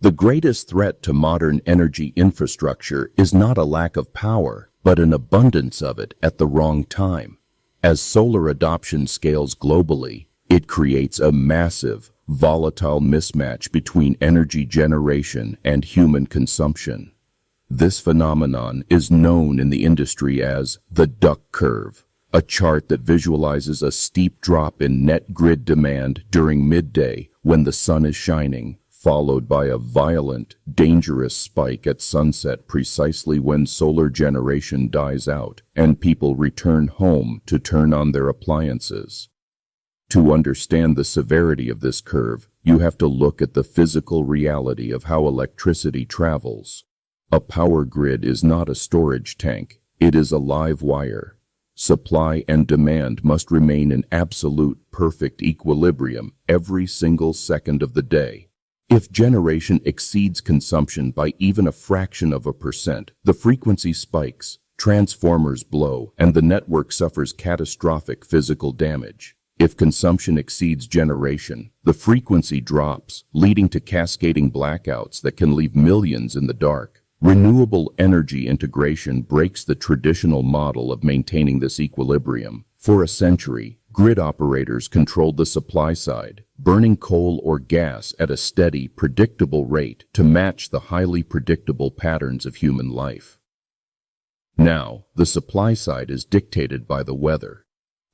The greatest threat to modern energy infrastructure is not a lack of power, but an abundance of it at the wrong time. As solar adoption scales globally, it creates a massive, volatile mismatch between energy generation and human consumption. This phenomenon is known in the industry as the duck curve, a chart that visualizes a steep drop in net grid demand during midday when the sun is shining, followed by a violent, dangerous spike at sunset precisely when solar generation dies out and people return home to turn on their appliances. To understand the severity of this curve, you have to look at the physical reality of how electricity travels. A power grid is not a storage tank, it is a live wire. Supply and demand must remain in absolute, perfect equilibrium every single second of the day. If generation exceeds consumption by even a fraction of a percent, the frequency spikes, transformers blow, and the network suffers catastrophic physical damage. If consumption exceeds generation, the frequency drops, leading to cascading blackouts that can leave millions in the dark. Renewable energy integration breaks the traditional model of maintaining this equilibrium. For a century, grid operators controlled the supply side, burning coal or gas at a steady, predictable rate to match the highly predictable patterns of human life. Now, the supply side is dictated by the weather.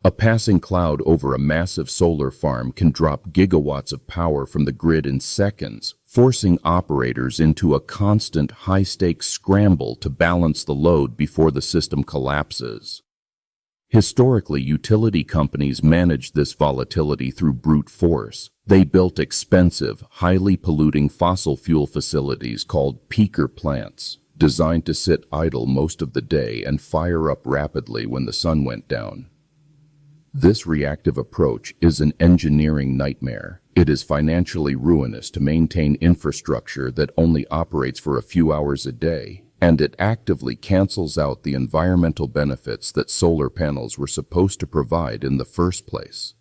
A passing cloud over a massive solar farm can drop gigawatts of power from the grid in seconds, forcing operators into a constant high-stakes scramble to balance the load before the system collapses. Historically, utility companies managed this volatility through brute force. They built expensive, highly polluting fossil fuel facilities called peaker plants, designed to sit idle most of the day and fire up rapidly when the sun went down. This reactive approach is an engineering nightmare. It is financially ruinous to maintain infrastructure that only operates for a few hours a day, and it actively cancels out the environmental benefits that solar panels were supposed to provide in the first place.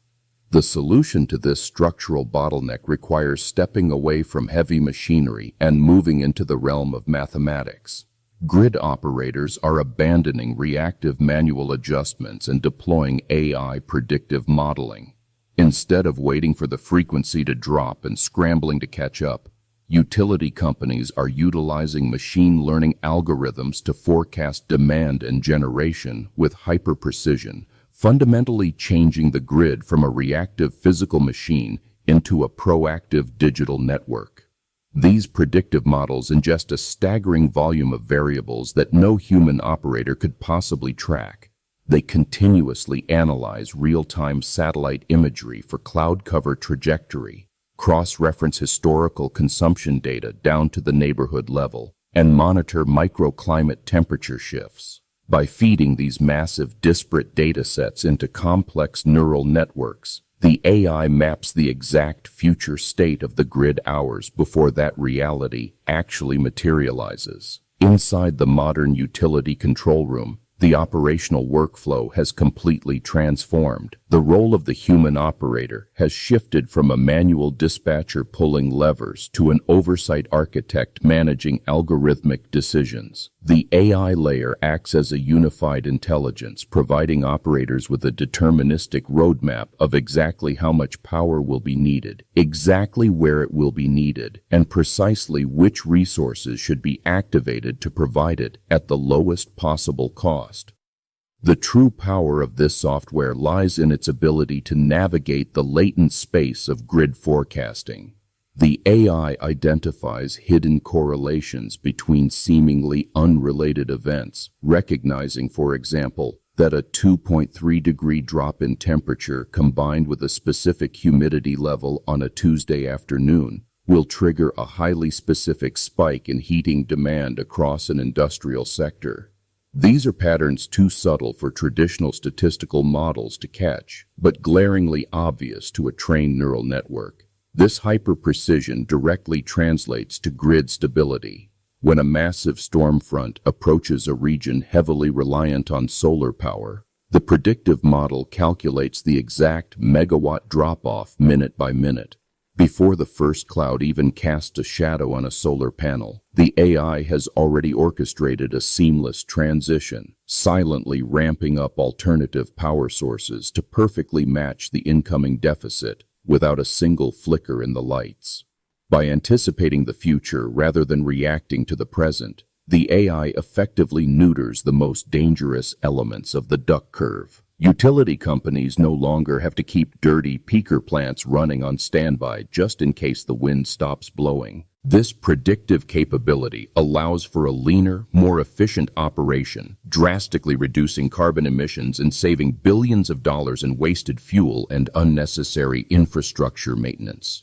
The solution to this structural bottleneck requires stepping away from heavy machinery and moving into the realm of mathematics. Grid operators are abandoning reactive manual adjustments and deploying AI predictive modeling. Instead of waiting for the frequency to drop and scrambling to catch up, utility companies are utilizing machine learning algorithms to forecast demand and generation with hyper-precision, fundamentally changing the grid from a reactive physical machine into a proactive digital network. These predictive models ingest a staggering volume of variables that no human operator could possibly track. They continuously analyze real-time satellite imagery for cloud cover trajectory, cross-reference historical consumption data down to the neighborhood level, and monitor microclimate temperature shifts. By feeding these massive disparate data sets into complex neural networks, the AI maps the exact future state of the grid hours before that reality actually materializes. Inside the modern utility control room, the operational workflow has completely transformed. The role of the human operator has shifted from a manual dispatcher pulling levers to an oversight architect managing algorithmic decisions. The AI layer acts as a unified intelligence, providing operators with a deterministic roadmap of exactly how much power will be needed, exactly where it will be needed, and precisely which resources should be activated to provide it at the lowest possible cost. The true power of this software lies in its ability to navigate the latent space of grid forecasting. The AI identifies hidden correlations between seemingly unrelated events, recognizing, for example, that a 2.3-degree drop in temperature combined with a specific humidity level on a Tuesday afternoon will trigger a highly specific spike in heating demand across an industrial sector. These are patterns too subtle for traditional statistical models to catch, but glaringly obvious to a trained neural network. This hyper-precision directly translates to grid stability. When a massive storm front approaches a region heavily reliant on solar power, the predictive model calculates the exact megawatt drop-off minute by minute. Before the first cloud even casts a shadow on a solar panel, the AI has already orchestrated a seamless transition, silently ramping up alternative power sources to perfectly match the incoming deficit without a single flicker in the lights. By anticipating the future rather than reacting to the present, the AI effectively neuters the most dangerous elements of the duck curve. Utility companies no longer have to keep dirty peaker plants running on standby just in case the wind stops blowing. This predictive capability allows for a leaner, more efficient operation, drastically reducing carbon emissions and saving billions of dollars in wasted fuel and unnecessary infrastructure maintenance.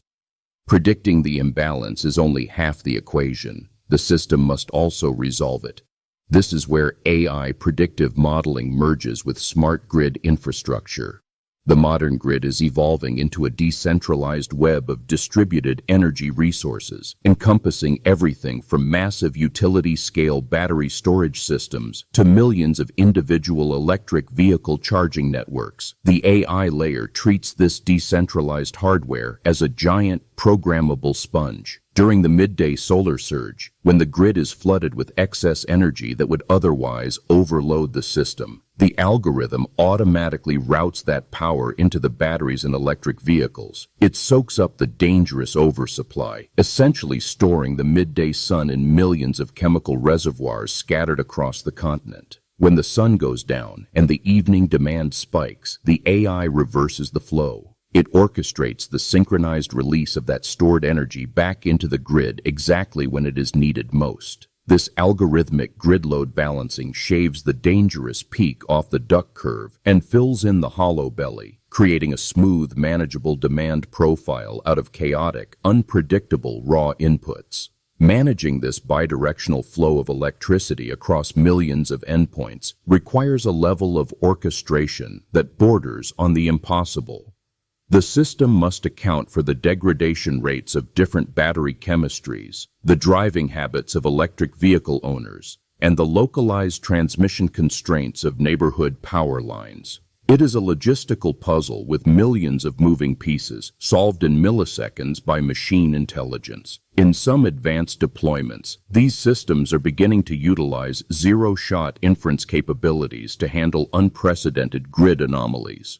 Predicting the imbalance is only half the equation. The system must also resolve it. This is where AI predictive modeling merges with smart grid infrastructure. The modern grid is evolving into a decentralized web of distributed energy resources, encompassing everything from massive utility-scale battery storage systems to millions of individual electric vehicle charging networks. The AI layer treats this decentralized hardware as a giant programmable sponge. During the midday solar surge, when the grid is flooded with excess energy that would otherwise overload the system, the algorithm automatically routes that power into the batteries in electric vehicles. It soaks up the dangerous oversupply, essentially storing the midday sun in millions of chemical reservoirs scattered across the continent. When the sun goes down and the evening demand spikes, the AI reverses the flow. It orchestrates the synchronized release of that stored energy back into the grid exactly when it is needed most. This algorithmic grid load balancing shaves the dangerous peak off the duck curve and fills in the hollow belly, creating a smooth, manageable demand profile out of chaotic, unpredictable raw inputs. Managing this bidirectional flow of electricity across millions of endpoints requires a level of orchestration that borders on the impossible. The system must account for the degradation rates of different battery chemistries, the driving habits of electric vehicle owners, and the localized transmission constraints of neighborhood power lines. It is a logistical puzzle with millions of moving pieces, solved in milliseconds by machine intelligence. In some advanced deployments, these systems are beginning to utilize zero-shot inference capabilities to handle unprecedented grid anomalies.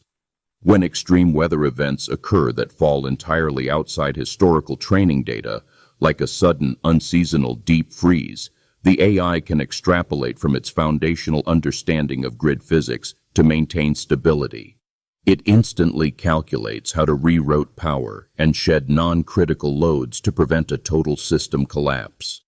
When extreme weather events occur that fall entirely outside historical training data, like a sudden unseasonal deep freeze, the AI can extrapolate from its foundational understanding of grid physics to maintain stability. It instantly calculates how to reroute power and shed non-critical loads to prevent a total system collapse.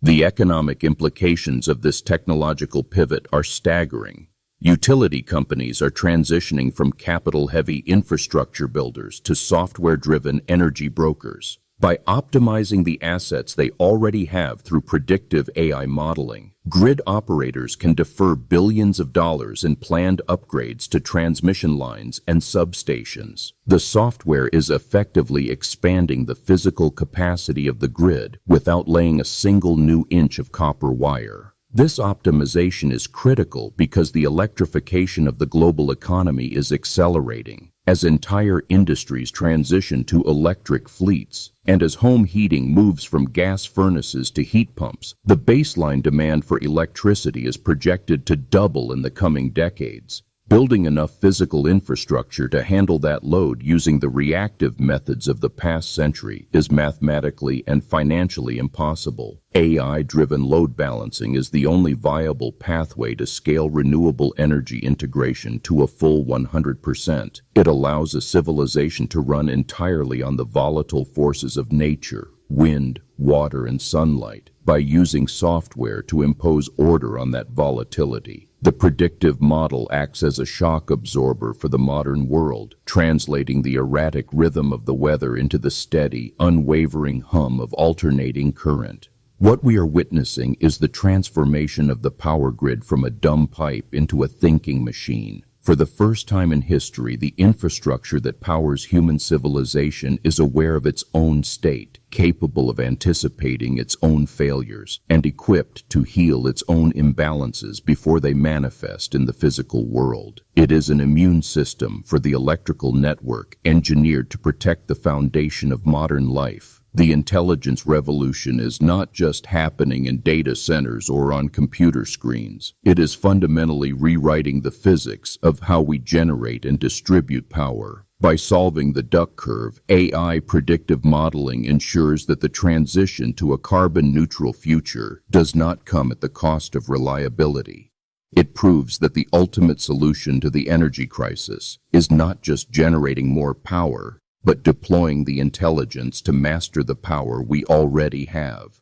The economic implications of this technological pivot are staggering. Utility companies are transitioning from capital-heavy infrastructure builders to software-driven energy brokers. By optimizing the assets they already have through predictive AI modeling, grid operators can defer billions of dollars in planned upgrades to transmission lines and substations. The software is effectively expanding the physical capacity of the grid without laying a single new inch of copper wire. This optimization is critical because the electrification of the global economy is accelerating. As entire industries transition to electric fleets, and as home heating moves from gas furnaces to heat pumps, the baseline demand for electricity is projected to double in the coming decades. Building enough physical infrastructure to handle that load using the reactive methods of the past century is mathematically and financially impossible. AI-driven load balancing is the only viable pathway to scale renewable energy integration to a full 100%. It allows a civilization to run entirely on the volatile forces of nature, wind, water, and sunlight, by using software to impose order on that volatility. The predictive model acts as a shock absorber for the modern world, translating the erratic rhythm of the weather into the steady, unwavering hum of alternating current. What we are witnessing is the transformation of the power grid from a dumb pipe into a thinking machine. For the first time in history, the infrastructure that powers human civilization is aware of its own state. capable of anticipating its own failures and equipped to heal its own imbalances before they manifest in the physical world. It is an immune system for the electrical network engineered to protect the foundation of modern life. The intelligence revolution is not just happening in data centers or on computer screens. It is fundamentally rewriting the physics of how we generate and distribute power. By solving the duck curve, AI predictive modeling ensures that the transition to a carbon-neutral future does not come at the cost of reliability. It proves that the ultimate solution to the energy crisis is not just generating more power, but deploying the intelligence to master the power we already have.